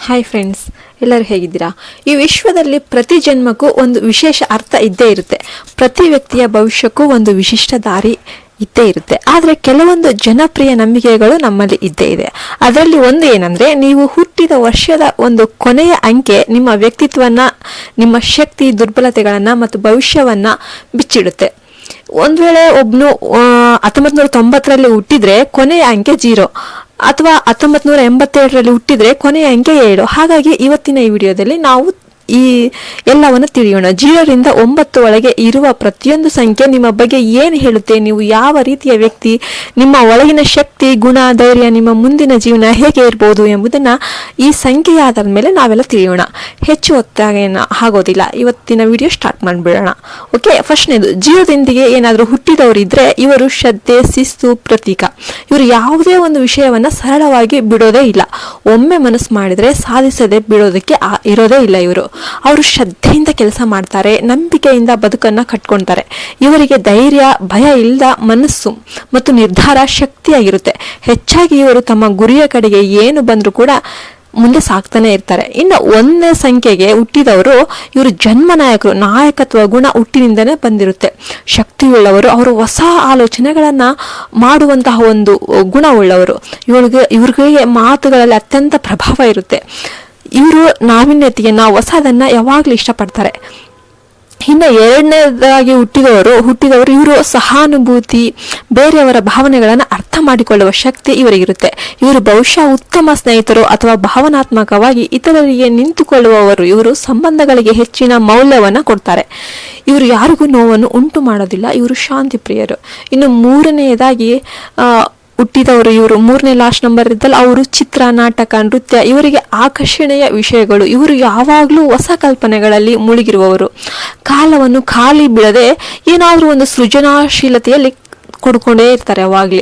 Hi friends, ಎಲ್ಲರೂ ಹೇಗಿದ್ದೀರಾ? ಈ ವಿಶ್ವದಲ್ಲಿ ಪ್ರತಿ ಜನ್ಮಕ್ಕೂ ಒಂದು ವಿಶೇಷ ಅರ್ಥ ಇದ್ದೇ ಇರುತ್ತೆ. ಪ್ರತಿ ವ್ಯಕ್ತಿಯ ಭವಿಷ್ಯಕ್ಕೂ ಒಂದು ವಿಶಿಷ್ಟ ದಾರಿ ಇದ್ದೇ ಇರುತ್ತೆ. ಆದರೆ ಕೆಲವೊಂದು ಜನಪ್ರಿಯ ನಂಬಿಕೆಗಳು ನಮ್ಮಲ್ಲಿ ಇದ್ದೇ ಇದೆ. ಅದರಲ್ಲಿ ಒಂದು ಏನಂದ್ರೆ, ನೀವು ಹುಟ್ಟಿದ ವರ್ಷದ ಒಂದು ಕೊನೆಯ ಅಂಕೆ ನಿಮ್ಮ ವ್ಯಕ್ತಿತ್ವನ, ನಿಮ್ಮ ಶಕ್ತಿ, ದುರ್ಬಲತೆಗಳನ್ನ ಮತ್ತು ಭವಿಷ್ಯವನ್ನ ಬಿಚ್ಚಿಡುತ್ತೆ. ಒಂದ್ ವೇಳೆ ಒಬ್ನು 1990ರಲ್ಲಿ ಹುಟ್ಟಿದ್ರೆ ಕೊನೆಯ ಅಂಕೆ 0, ಅಥವಾ 1987ರಲ್ಲಿ ಹುಟ್ಟಿದ್ರೆ ಕೊನೆಯ ಅಂಕೆ 7. ಹಾಗಾಗಿ ಇವತ್ತಿನ ಈ ವಿಡಿಯೋದಲ್ಲಿ ನಾವು ಈ ಎಲ್ಲವನ್ನು ತಿಳಿಯೋಣ. 0 ರಿಂದ 9 ಒಳಗೆ ಇರುವ ಪ್ರತಿಯೊಂದು ಸಂಖ್ಯೆ ನಿಮ್ಮ ಬಗ್ಗೆ ಏನು ಹೇಳುತ್ತೆ, ನೀವು ಯಾವ ರೀತಿಯ ವ್ಯಕ್ತಿ, ನಿಮ್ಮ ಒಳಗಿನ ಶಕ್ತಿ, ಗುಣ, ಧೈರ್ಯ, ನಿಮ್ಮ ಮುಂದಿನ ಜೀವನ ಹೇಗೆ ಇರ್ಬೋದು ಎಂಬುದನ್ನ ಈ ಸಂಖ್ಯೆಯ ಆಧಾರದ ಮೇಲೆ ನಾವೆಲ್ಲ ತಿಳಿಯೋಣ. ಹೆಚ್ಚು ಹೊತ್ತಾಗೇನು ಆಗೋದಿಲ್ಲ, ಇವತ್ತಿನ ವಿಡಿಯೋ ಸ್ಟಾರ್ಟ್ ಮಾಡಿಬಿಡೋಣ. ಓಕೆ, ಫಸ್ಟ್ನೇದು, 0ದೊಂದಿಗೆ ಏನಾದರೂ ಹುಟ್ಟಿದವರು ಇದ್ರೆ ಇವರು ಶ್ರದ್ಧೆ, ಶಿಸ್ತು ಪ್ರತೀಕ. ಇವರು ಯಾವುದೇ ಒಂದು ವಿಷಯವನ್ನ ಸರಳವಾಗಿ ಬಿಡೋದೇ ಇಲ್ಲ. ಒಮ್ಮೆ ಮನಸ್ಸು ಮಾಡಿದ್ರೆ ಸಾಧಿಸದೆ ಬಿಡೋದಕ್ಕೆ ಇರೋದೇ ಇಲ್ಲ. ಅವರು ಶ್ರದ್ಧೆಯಿಂದ ಕೆಲಸ ಮಾಡ್ತಾರೆ, ನಂಬಿಕೆಯಿಂದ ಬದುಕನ್ನ ಕಟ್ಕೊಳ್ತಾರೆ. ಇವರಿಗೆ ಧೈರ್ಯ, ಭಯ ಇಲ್ಲದ ಮನಸ್ಸು ಮತ್ತು ನಿರ್ಧಾರ ಶಕ್ತಿಯಾಗಿರುತ್ತೆ. ಹೆಚ್ಚಾಗಿ ಇವರು ತಮ್ಮ ಗುರಿಯ ಕಡೆಗೆ ಏನು ಬಂದರೂ ಕೂಡ ಮುಂದೆ ಸಾಕ್ತಾನೆ ಇರ್ತಾರೆ. ಇನ್ನು 1ನೇ ಸಂಖ್ಯೆಗೆ ಹುಟ್ಟಿದವರು ಇವರು ಜನ್ಮ ನಾಯಕರು. ನಾಯಕತ್ವ ಗುಣ ಹುಟ್ಟಿನಿಂದನೇ ಬಂದಿರುತ್ತೆ. ಶಕ್ತಿಯುಳ್ಳವರು, ಅವರು ಹೊಸ ಆಲೋಚನೆಗಳನ್ನ ಮಾಡುವಂತಹ ಒಂದು ಗುಣವುಳ್ಳವರು. ಇವ್ರಿಗೆ ಮಾತುಗಳಲ್ಲಿ ಅತ್ಯಂತ ಪ್ರಭಾವ ಇರುತ್ತೆ. ಇವರು ನಾವೀನ್ಯತೆಯನ್ನ, ಹೊಸದನ್ನ ಯಾವಾಗ್ಲೂ ಇಷ್ಟಪಡ್ತಾರೆ. ಇನ್ನು 2ನೇದಾಗಿ ಹುಟ್ಟಿದವರು ಇವರು ಸಹಾನುಭೂತಿ, ಬೇರೆಯವರ ಭಾವನೆಗಳನ್ನು ಅರ್ಥ ಮಾಡಿಕೊಳ್ಳುವ ಶಕ್ತಿ ಇವರಿಗಿರುತ್ತೆ. ಇವರು ಬಹುಶಃ ಉತ್ತಮ ಸ್ನೇಹಿತರು ಅಥವಾ ಭಾವನಾತ್ಮಕವಾಗಿ ಇತರರಿಗೆ ನಿಂತುಕೊಳ್ಳುವವರು. ಇವರು ಸಂಬಂಧಗಳಿಗೆ ಹೆಚ್ಚಿನ ಮೌಲ್ಯವನ್ನ ಕೊಡ್ತಾರೆ. ಇವರು ಯಾರಿಗೂ ನೋವನ್ನು ಉಂಟು ಮಾಡೋದಿಲ್ಲ. ಇವರು ಶಾಂತಿ ಪ್ರಿಯರು. ಇನ್ನು 3ನೇದಾಗಿ ಹುಟ್ಟಿದವರು ಇವರು 3ನೇ ಲಾಸ್ಟ್ ನಂಬರ್ ಇದ್ದಲ್ಲ, ಅವರು ಚಿತ್ರ, ನಾಟಕ, ನೃತ್ಯ ಇವರಿಗೆ ಆಕರ್ಷಣೆಯ ವಿಷಯಗಳು. ಇವರು ಯಾವಾಗಲೂ ಹೊಸ ಕಲ್ಪನೆಗಳಲ್ಲಿ ಮುಳುಗಿರುವವರು. ಕಾಲವನ್ನು ಖಾಲಿ ಬಿಡದೆ ಏನಾದರೂ ಒಂದು ಸೃಜನಶೀಲತೆಯಲ್ಲಿ ಕೊಡ್ಕೊಂಡೇ ಇರ್ತಾರೆ. ಅವಾಗಲೇ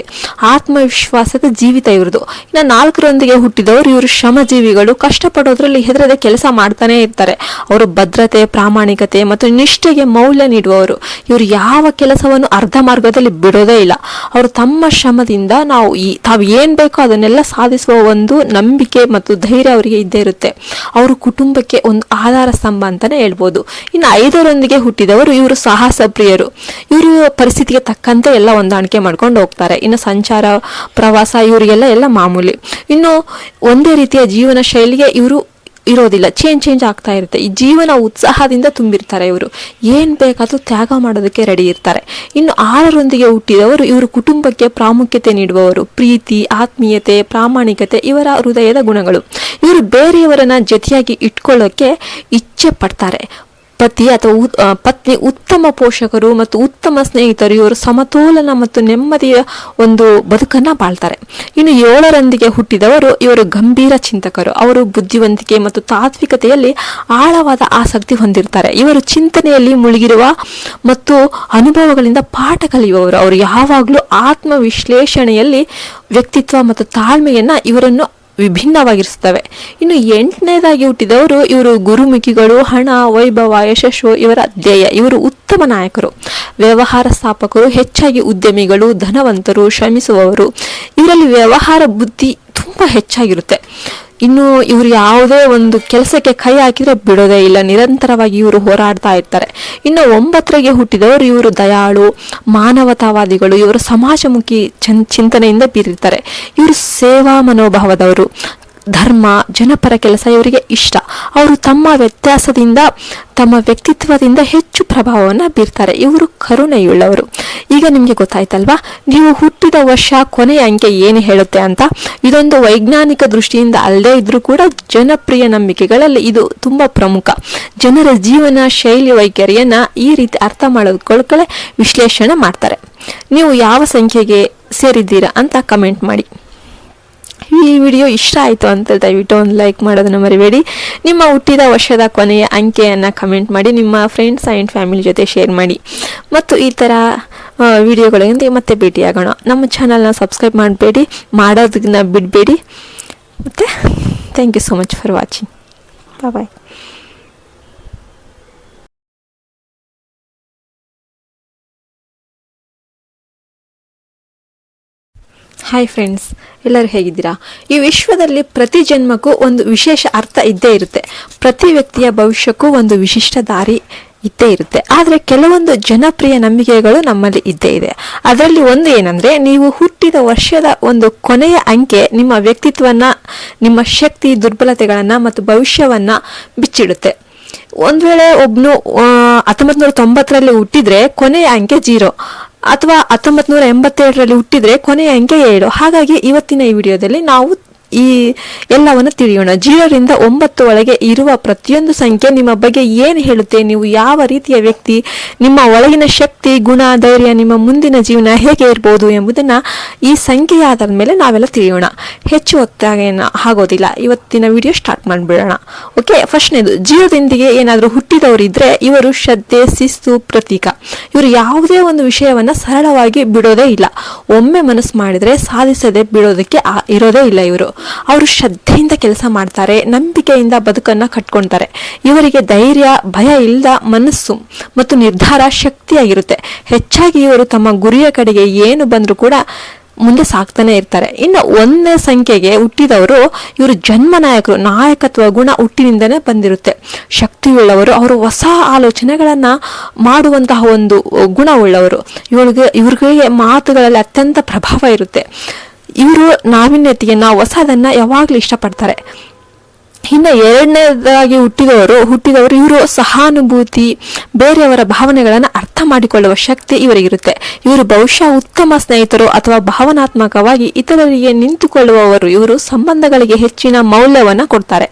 ಆತ್ಮವಿಶ್ವಾಸದ ಜೀವಿತ ಇವ್ರದ್ದು. ಇನ್ನು 4ರೊಂದಿಗೆ ಹುಟ್ಟಿದವರು ಇವರು ಶ್ರಮಜೀವಿಗಳು. ಕಷ್ಟಪಡೋದ್ರಲ್ಲಿ ಹೆದರದೆ ಕೆಲಸ ಮಾಡ್ತಾನೆ ಇರ್ತಾರೆ. ಅವರು ಭದ್ರತೆ, ಪ್ರಾಮಾಣಿಕತೆ ಮತ್ತು ನಿಷ್ಠೆಗೆ ಮೌಲ್ಯ ನೀಡುವವರು. ಇವರು ಯಾವ ಕೆಲಸವನ್ನು ಅರ್ಧ ಮಾರ್ಗದಲ್ಲಿ ಬಿಡೋದೇ ಇಲ್ಲ. ಅವರು ತಮ್ಮ ಶ್ರಮದಿಂದ ತಾವು ಏನ್ ಬೇಕೋ ಅದನ್ನೆಲ್ಲ ಸಾಧಿಸುವ ಒಂದು ನಂಬಿಕೆ ಮತ್ತು ಧೈರ್ಯ ಅವರಿಗೆ ಇದ್ದೇ ಇರುತ್ತೆ. ಅವರು ಕುಟುಂಬಕ್ಕೆ ಒಂದು ಆಧಾರ ಸ್ತಂಭ ಅಂತಾನೆ ಹೇಳ್ಬೋದು. ಇನ್ನು 5ರೊಂದಿಗೆ ಹುಟ್ಟಿದವರು ಇವರು ಸಾಹಸ ಪ್ರಿಯರು. ಇವರು ಪರಿಸ್ಥಿತಿಗೆ ತಕ್ಕಂತೆ ಎಲ್ಲ ಹೊಂದಾಣಿಕೆ ಮಾಡ್ಕೊಂಡು ಹೋಗ್ತಾರೆ. ಇನ್ನು ಸಂಚಾರ, ಪ್ರವಾಸ ಇವರಿಗೆಲ್ಲ ಮಾಮೂಲಿ. ಇನ್ನು ಒಂದೇ ರೀತಿಯ ಜೀವನ ಶೈಲಿಗೆ ಇವರು ಇರೋದಿಲ್ಲ. ಚೇಂಜ್ ಆಗ್ತಾ ಇರುತ್ತೆ. ಈ ಜೀವನ ಉತ್ಸಾಹದಿಂದ ತುಂಬಿರ್ತಾರೆ. ಇವರು ಏನ್ ಬೇಕಾದ್ರೂ ತ್ಯಾಗ ಮಾಡೋದಕ್ಕೆ ರೆಡಿ ಇರ್ತಾರೆ. ಇನ್ನು 6ರೊಂದಿಗೆ ಹುಟ್ಟಿದವರು ಇವರು ಕುಟುಂಬಕ್ಕೆ ಪ್ರಾಮುಖ್ಯತೆ ನೀಡುವವರು. ಪ್ರೀತಿ, ಆತ್ಮೀಯತೆ, ಪ್ರಾಮಾಣಿಕತೆ ಇವರ ಹೃದಯದ ಗುಣಗಳು. ಇವರು ಬೇರೆಯವರನ್ನ ಜೊತೆಯಾಗಿ ಇಟ್ಕೊಳ್ಳೋಕೆ ಇಚ್ಛೆ ಪಡ್ತಾರೆ. ಪತಿ ಅಥವಾ ಪತ್ನಿ ಉತ್ತಮ ಪೋಷಕರು ಮತ್ತು ಉತ್ತಮ ಸ್ನೇಹಿತರು. ಇವರು ಸಮತೋಲನ ಮತ್ತು ನೆಮ್ಮದಿಯ ಒಂದು ಬದುಕನ್ನ ಬಾಳ್ತಾರೆ. ಇನ್ನು 7ರೊಂದಿಗೆ ಹುಟ್ಟಿದವರು ಇವರು ಗಂಭೀರ ಚಿಂತಕರು. ಅವರು ಬುದ್ಧಿವಂತಿಕೆ ಮತ್ತು ತಾತ್ವಿಕತೆಯಲ್ಲಿ ಆಳವಾದ ಆಸಕ್ತಿ ಹೊಂದಿರ್ತಾರೆ. ಇವರು ಚಿಂತನೆಯಲ್ಲಿ ಮುಳುಗಿರುವ ಮತ್ತು ಅನುಭವಗಳಿಂದ ಪಾಠ ಕಲಿಯುವವರು. ಅವರು ಯಾವಾಗಲೂ ಆತ್ಮವಿಶ್ಲೇಷಣೆಯಲ್ಲಿ ವ್ಯಕ್ತಿತ್ವ ಮತ್ತು ತಾಳ್ಮೆಯನ್ನ ಇವರನ್ನು ವಿಭಿನ್ನವಾಗಿರ್ತವೆ. ಇನ್ನು 8ನೇದಾಗಿ ಹುಟ್ಟಿದವರು ಇವರು ಗುರುಮುಖಿಗಳು. ಹಣ, ವೈಭವ, ಯಶಸ್ಸು ಇವರ ಧ್ಯೇಯ. ಇವರು ಉತ್ತಮ ನಾಯಕರು, ವ್ಯವಹಾರ ಸ್ಥಾಪಕರು, ಹೆಚ್ಚಾಗಿ ಉದ್ಯಮಿಗಳು, ಧನವಂತರು, ಶ್ರಮಿಸುವವರು. ಇವರಲ್ಲಿ ವ್ಯವಹಾರ ಬುದ್ಧಿ ತುಂಬಾ ಹೆಚ್ಚಾಗಿರುತ್ತೆ. ಇನ್ನು ಇವರು ಯಾವುದೇ ಒಂದು ಕೆಲಸಕ್ಕೆ ಕೈ ಹಾಕಿದ್ರೆ ಬಿಡೋದೇ ಇಲ್ಲ. ನಿರಂತರವಾಗಿ ಇವರು ಹೋರಾಡ್ತಾ ಇರ್ತಾರೆ. ಇನ್ನು 9ರಿಗೆ ಹುಟ್ಟಿದವರು ಇವರು ದಯಾಳು, ಮಾನವತಾವಾದಿಗಳು. ಇವರು ಸಮಾಜಮುಖಿ ಚಿಂತನೆಯಿಂದ ಬೀರಿರ್ತಾರೆ. ಇವರು ಸೇವಾ ಮನೋಭಾವದವರು. ಧರ್ಮ, ಜನಪರ ಕೆಲಸ ಇವರಿಗೆ ಇಷ್ಟ. ಅವರು ತಮ್ಮ ತಮ್ಮ ವ್ಯಕ್ತಿತ್ವದಿಂದ ಹೆಚ್ಚು ಪ್ರಭಾವವನ್ನು ಬೀರ್ತಾರೆ. ಇವರು ಕರುಣೆಯುಳ್ಳವರು. ಈಗ ನಿಮಗೆ ಗೊತ್ತಾಯ್ತಲ್ವಾ, ನೀವು ಹುಟ್ಟಿದ ವರ್ಷ, ಕೊನೆಯ ಅಂಕೆ ಏನು ಹೇಳುತ್ತೆ ಅಂತ. ಇದೊಂದು ವೈಜ್ಞಾನಿಕ ದೃಷ್ಟಿಯಿಂದ ಅಲ್ಲದೆ ಇದ್ರೂ ಕೂಡ ಜನಪ್ರಿಯ ನಂಬಿಕೆಗಳಲ್ಲಿ ಇದು ತುಂಬಾ ಪ್ರಮುಖ. ಜನರ ಜೀವನ ಶೈಲಿ ವೈಖರಿಯನ್ನ ಈ ರೀತಿ ಅರ್ಥ ಮಾಡೋದಕ್ಕೊಳಕಳೆ ವಿಶ್ಲೇಷಣೆ ಮಾಡ್ತಾರೆ. ನೀವು ಯಾವ ಸಂಖ್ಯೆಗೆ ಸೇರಿದ್ದೀರಾ ಅಂತ ಕಮೆಂಟ್ ಮಾಡಿ. ಈ ವಿಡಿಯೋ ಇಷ್ಟ ಆಯಿತು ಅಂತ ದಯವಿಟ್ಟು ಒಂದು ಲೈಕ್ ಮಾಡೋದನ್ನು ಮರಿಬೇಡಿ. ನಿಮ್ಮ ಹುಟ್ಟಿದ ವರ್ಷದ ಕೊನೆಯ ಅಂಕೆಯನ್ನು ಕಮೆಂಟ್ ಮಾಡಿ. ನಿಮ್ಮ ಫ್ರೆಂಡ್ಸ್ ಆ್ಯಂಡ್ ಫ್ಯಾಮಿಲಿ ಜೊತೆ ಶೇರ್ ಮಾಡಿ. ಮತ್ತು ಈ ಥರ ವಿಡಿಯೋಗಳಿಂದ ಮತ್ತೆ ಭೇಟಿಯಾಗೋಣ. ನಮ್ಮ ಚಾನಲ್ನ ಸಬ್ಸ್ಕ್ರೈಬ್ ಮಾಡೋದನ್ನ ಬಿಡಬೇಡಿ. ಮತ್ತು thank you so much for watching. Bye. Hi friends, ಎಲ್ಲರೂ ಹೇಗಿದ್ದೀರಾ? ಈ ವಿಶ್ವದಲ್ಲಿ ಪ್ರತಿ ಜನ್ಮಕ್ಕೂ ಒಂದು ವಿಶೇಷ ಅರ್ಥ ಇದ್ದೇ ಇರುತ್ತೆ. ಪ್ರತಿ ವ್ಯಕ್ತಿಯ ಭವಿಷ್ಯಕ್ಕೂ ಒಂದು ವಿಶಿಷ್ಟ ದಾರಿ ಇದ್ದೇ ಇರುತ್ತೆ. ಆದರೆ ಕೆಲವೊಂದು ಜನಪ್ರಿಯ ನಂಬಿಕೆಗಳು ನಮ್ಮಲ್ಲಿ ಇದ್ದೇ ಇದೆ. ಅದರಲ್ಲಿ ಒಂದು ಏನಂದ್ರೆ, ನೀವು ಹುಟ್ಟಿದ ವರ್ಷದ ಒಂದು ಕೊನೆಯ ಅಂಕೆ ನಿಮ್ಮ ವ್ಯಕ್ತಿತ್ವನ, ನಿಮ್ಮ ಶಕ್ತಿ, ದುರ್ಬಲತೆಗಳನ್ನ ಮತ್ತು ಭವಿಷ್ಯವನ್ನ ಬಿಚ್ಚಿಡುತ್ತೆ. ಒಂದ್ ವೇಳೆ ಒಬ್ನು 1990ರಲ್ಲಿ ಹುಟ್ಟಿದ್ರೆ ಕೊನೆಯ ಅಂಕೆ 0, ಅಥವಾ 1987ರಲ್ಲಿ ಹುಟ್ಟಿದ್ರೆ ಕೊನೆಯ ಅಂಕೆ 7. ಹಾಗಾಗಿ ಇವತ್ತಿನ ಈ ವಿಡಿಯೋದಲ್ಲಿ ನಾವು ಈ ಎಲ್ಲವನ್ನು ತಿಳಿಯೋಣ. 0ರಿಂದ 9 ಒಳಗೆ ಇರುವ ಪ್ರತಿಯೊಂದು ಸಂಖ್ಯೆ ನಿಮ್ಮ ಬಗ್ಗೆ ಏನು ಹೇಳುತ್ತೆ, ನೀವು ಯಾವ ರೀತಿಯ ವ್ಯಕ್ತಿ, ನಿಮ್ಮ ಒಳಗಿನ ಶಕ್ತಿ, ಗುಣ, ಧೈರ್ಯ, ನಿಮ್ಮ ಮುಂದಿನ ಜೀವನ ಹೇಗೆ ಇರ್ಬೋದು ಎಂಬುದನ್ನ ಈ ಸಂಖ್ಯೆಯ ಆಧಾರದ ಮೇಲೆ ನಾವೆಲ್ಲ ತಿಳಿಯೋಣ. ಹೆಚ್ಚು ಹೊತ್ತಾಗೇನು ಆಗೋದಿಲ್ಲ, ಇವತ್ತಿನ ವಿಡಿಯೋ ಸ್ಟಾರ್ಟ್ ಮಾಡಿಬಿಡೋಣ. ಓಕೆ, ಫಸ್ಟ್ನೇದು, 0ದೊಂದಿಗೆ ಏನಾದರೂ ಹುಟ್ಟಿದವರಿದ್ರೆ ಇವರು ಶ್ರದ್ಧೆ, ಶಿಸ್ತು ಪ್ರತೀಕ. ಇವರು ಯಾವುದೇ ಒಂದು ವಿಷಯವನ್ನ ಸರಳವಾಗಿ ಬಿಡೋದೇ ಇಲ್ಲ. ಒಮ್ಮೆ ಮನಸ್ಸು ಮಾಡಿದ್ರೆ ಸಾಧಿಸದೆ ಬಿಡೋದಕ್ಕೆ ಇರೋದೇ ಇಲ್ಲ. ಅವರು ಶ್ರದ್ಧೆಯಿಂದ ಕೆಲಸ ಮಾಡ್ತಾರೆ, ನಂಬಿಕೆಯಿಂದ ಬದುಕನ್ನ ಕಟ್ಕೊಳ್ತಾರೆ. ಇವರಿಗೆ ಧೈರ್ಯ, ಭಯ ಇಲ್ಲದ ಮನಸ್ಸು ಮತ್ತು ನಿರ್ಧಾರ ಶಕ್ತಿಯಾಗಿರುತ್ತೆ. ಹೆಚ್ಚಾಗಿ ಇವರು ತಮ್ಮ ಗುರಿಯ ಕಡೆಗೆ ಏನು ಬಂದರೂ ಕೂಡ ಮುಂದೆ ಸಾಕ್ತಾನೆ ಇರ್ತಾರೆ. ಇನ್ನು 1ನೇ ಸಂಖ್ಯೆಗೆ ಹುಟ್ಟಿದವರು ಇವರು ಜನ್ಮ ನಾಯಕರು. ನಾಯಕತ್ವ ಗುಣ ಹುಟ್ಟಿನಿಂದನೇ ಬಂದಿರುತ್ತೆ. ಶಕ್ತಿಯುಳ್ಳವರು, ಅವರು ಹೊಸ ಆಲೋಚನೆಗಳನ್ನ ಮಾಡುವಂತಹ ಒಂದು ಗುಣವುಳ್ಳವರು. ಇವ್ರಿಗೆ ಮಾತುಗಳಲ್ಲಿ ಅತ್ಯಂತ ಪ್ರಭಾವ ಇರುತ್ತೆ. ಇವರು ನಾವೀನ್ಯತೆಗೆ, ನಾವು ಹೊಸದನ್ನ ಯಾವಾಗ್ಲೂ ಇಷ್ಟಪಡ್ತಾರೆ. ಇನ್ನು 2ನೇದಾಗಿ ಹುಟ್ಟಿದವರು ಇವರು ಸಹಾನುಭೂತಿ, ಬೇರೆಯವರ ಭಾವನೆಗಳನ್ನು ಅರ್ಥ ಮಾಡಿಕೊಳ್ಳುವ ಶಕ್ತಿ ಇವರಿಗಿರುತ್ತೆ. ಇವರು ಬಹುಶಃ ಉತ್ತಮ ಸ್ನೇಹಿತರು ಅಥವಾ ಭಾವನಾತ್ಮಕವಾಗಿ ಇತರರಿಗೆ ನಿಂತುಕೊಳ್ಳುವವರು. ಇವರು ಸಂಬಂಧಗಳಿಗೆ ಹೆಚ್ಚಿನ ಮೌಲ್ಯವನ್ನು ಕೊಡ್ತಾರೆ.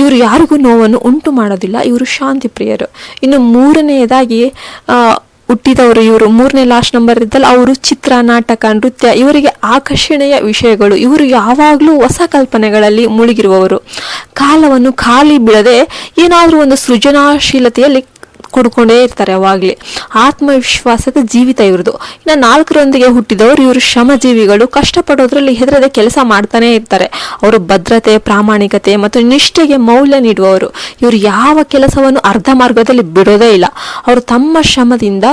ಇವರು ಯಾರಿಗೂ ನೋವನ್ನು ಉಂಟು ಮಾಡೋದಿಲ್ಲ. ಇವರು ಶಾಂತಿ ಪ್ರಿಯರು. ಇನ್ನು 3ನೇದಾಗಿ ಹುಟ್ಟಿದವರು, ಇವರು 3ನೇ ಲಾಸ್ಟ್ ನಂಬರ್ ಇದ್ದಲ್ಲ, ಅವರು ಚಿತ್ರ, ನಾಟಕ, ನೃತ್ಯ, ಇವರಿಗೆ ಆಕರ್ಷಣೆಯ ವಿಷಯಗಳು. ಇವರು ಯಾವಾಗಲೂ ಹೊಸ ಕಲ್ಪನೆಗಳಲ್ಲಿ ಮುಳುಗಿರುವವರು. ಕಾಲವನ್ನು ಖಾಲಿ ಬಿಡದೆ ಏನಾದರೂ ಒಂದು ಸೃಜನಶೀಲತೆಯಲ್ಲಿ ಕೊಡ್ಕೊಂಡೇ ಇರ್ತಾರೆ. ಯಾವಾಗಲೇ ಆತ್ಮವಿಶ್ವಾಸದ ಜೀವಿತ ಇವ್ರದ್ದು. ಇನ್ನು 4ರೊಂದಿಗೆ ಹುಟ್ಟಿದವರು ಇವರು ಶ್ರಮಜೀವಿಗಳು. ಕಷ್ಟಪಡೋದ್ರಲ್ಲಿ ಹೆದರದೆ ಕೆಲಸ ಮಾಡ್ತಾನೆ ಇರ್ತಾರೆ. ಅವರು ಭದ್ರತೆ, ಪ್ರಾಮಾಣಿಕತೆ ಮತ್ತು ನಿಷ್ಠೆಗೆ ಮೌಲ್ಯ ನೀಡುವವರು. ಇವರು ಯಾವ ಕೆಲಸವನ್ನು ಅರ್ಧ ಮಾರ್ಗದಲ್ಲಿ ಬಿಡೋದೇ ಇಲ್ಲ. ಅವರು ತಮ್ಮ ಶ್ರಮದಿಂದ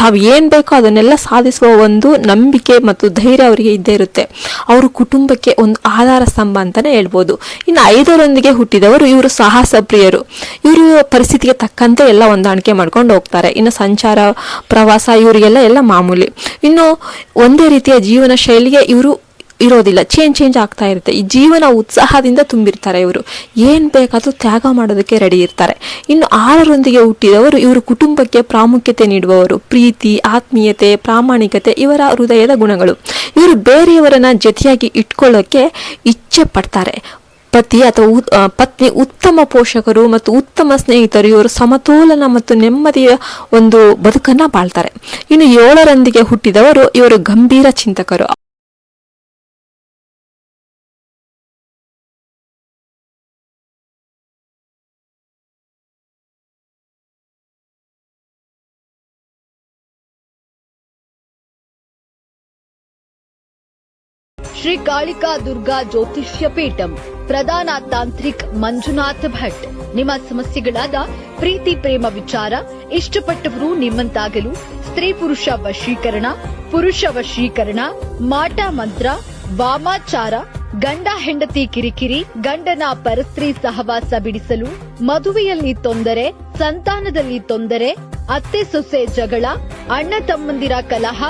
ತಾವು ಏನ್ ಬೇಕೋ ಅದನ್ನೆಲ್ಲ ಸಾಧಿಸುವ ಒಂದು ನಂಬಿಕೆ ಮತ್ತು ಧೈರ್ಯ ಅವರಿಗೆ ಇದ್ದೇ ಇರುತ್ತೆ. ಅವರು ಕುಟುಂಬಕ್ಕೆ ಒಂದು ಆಧಾರ ಸ್ತಂಭ ಅಂತಾನೆ ಹೇಳ್ಬೋದು. ಇನ್ನು 5ರೊಂದಿಗೆ ಹುಟ್ಟಿದವರು ಇವರು ಸಾಹಸ ಪ್ರಿಯರು. ಇವರು ಪರಿಸ್ಥಿತಿಗೆ ತಕ್ಕಂತೆ ಎಲ್ಲ ಹೊಂದಾಣಿಕೆ ಮಾಡ್ಕೊಂಡು ಹೋಗ್ತಾರೆ. ಇನ್ನು ಸಂಚಾರ, ಪ್ರವಾಸ ಇವರಿಗೆಲ್ಲ ಮಾಮೂಲಿ. ಇನ್ನು ಒಂದೇ ರೀತಿಯ ಜೀವನ ಶೈಲಿಗೆ ಇವರು ಇರೋದಿಲ್ಲ. ಚೇಂಜ್ ಆಗ್ತಾ ಇರುತ್ತೆ. ಈ ಜೀವನ ಉತ್ಸಾಹದಿಂದ ತುಂಬಿರ್ತಾರೆ. ಇವರು ಏನ್ ಬೇಕಾದ್ರೂ ತ್ಯಾಗ ಮಾಡೋದಕ್ಕೆ ರೆಡಿ ಇರ್ತಾರೆ. ಇನ್ನು 6ರೊಂದಿಗೆ ಹುಟ್ಟಿದವರು ಇವರು ಕುಟುಂಬಕ್ಕೆ ಪ್ರಾಮುಖ್ಯತೆ ನೀಡುವವರು. ಪ್ರೀತಿ, ಆತ್ಮೀಯತೆ, ಪ್ರಾಮಾಣಿಕತೆ ಇವರ ಹೃದಯದ ಗುಣಗಳು. ಇವರು ಬೇರೆಯವರನ್ನ ಜೊತೆಯಾಗಿ ಇಟ್ಕೊಳ್ಳೋಕೆ ಇಚ್ಛೆ ಪಡ್ತಾರೆ. ಪತಿ ಅಥವಾ ಪತ್ನಿ ಉತ್ತಮ ಪೋಷಕರು ಮತ್ತು ಉತ್ತಮ ಸ್ನೇಹಿತರು. ಇವರು ಸಮತೋಲನ ಮತ್ತು ನೆಮ್ಮದಿಯ ಒಂದು ಬದುಕನ್ನ ಬಾಳ್ತಾರೆ. ಇನ್ನು 7ರೊಂದಿಗೆ ಹುಟ್ಟಿದವರು ಇವರು ಗಂಭೀರ ಚಿಂತಕರು. ಶ್ರೀ ಕಾಳಿಕಾ ದುರ್ಗಾ ಜ್ಯೋತಿಷ್ಯ ಪೀಠಂ, ಪ್ರಧಾನ ತಾಂತ್ರಿಕ್ ಮಂಜುನಾಥ್ ಭಟ್. ನಿಮ್ಮ ಸಮಸ್ಯೆಗಳಾದ ಪ್ರೀತಿ, ಪ್ರೇಮ ವಿಚಾರ, ಇಷ್ಟಪಟ್ಟವರು ನಿಮ್ಮಂತಾಗಲು, ಸ್ತ್ರೀ ಪುರುಷ ವಶೀಕರಣ, ಪುರುಷ ವಶೀಕರಣ, ಮಾಟ ಮಂತ್ರ, ವಾಮಾಚಾರ, ಗಂಡ ಹೆಂಡತಿ ಕಿರಿಕಿರಿ, ಗಂಡನ ಪರಸ್ತ್ರೀ ಸಹವಾಸ ಬಿಡಿಸಲು, ಮದುವೆಯಲ್ಲಿ ತೊಂದರೆ, ಸಂತಾನದಲ್ಲಿ ತೊಂದರೆ, ಅತ್ತೆ ಸೊಸೆ ಜಗಳ, ಅಣ್ಣ ತಮ್ಮಂದಿರ ಕಲಹ,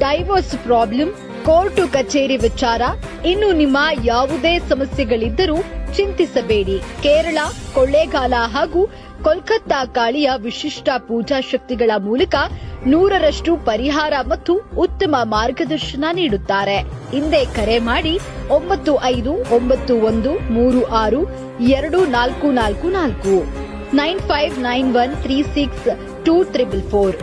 ಡೈವೋರ್ಸ್ ಪ್ರಾಬ್ಲಮ್, ಕೋರ್ಟು ಕಚೇರಿ ವಿಚಾರ, ಇನ್ನು ನಿಮ್ಮ ಯಾವುದೇ ಸಮಸ್ಯೆಗಳಿದ್ದರೂ ಚಿಂತಿಸಬೇಡಿ. ಕೇರಳ, ಕೊಳ್ಳೇಗಾಲ ಹಾಗೂ ಕೋಲ್ಕತ್ತಾ ಕಾಳಿಯ ವಿಶಿಷ್ಟ ಪೂಜಾ ಶಕ್ತಿಗಳ ಮೂಲಕ 100ರಷ್ಟು ಪರಿಹಾರ ಮತ್ತು ಉತ್ತಮ ಮಾರ್ಗದರ್ಶನ ನೀಡುತ್ತಾರೆ. ಹಿಂದೆ ಕರೆ ಮಾಡಿ 9591362444 9591362444.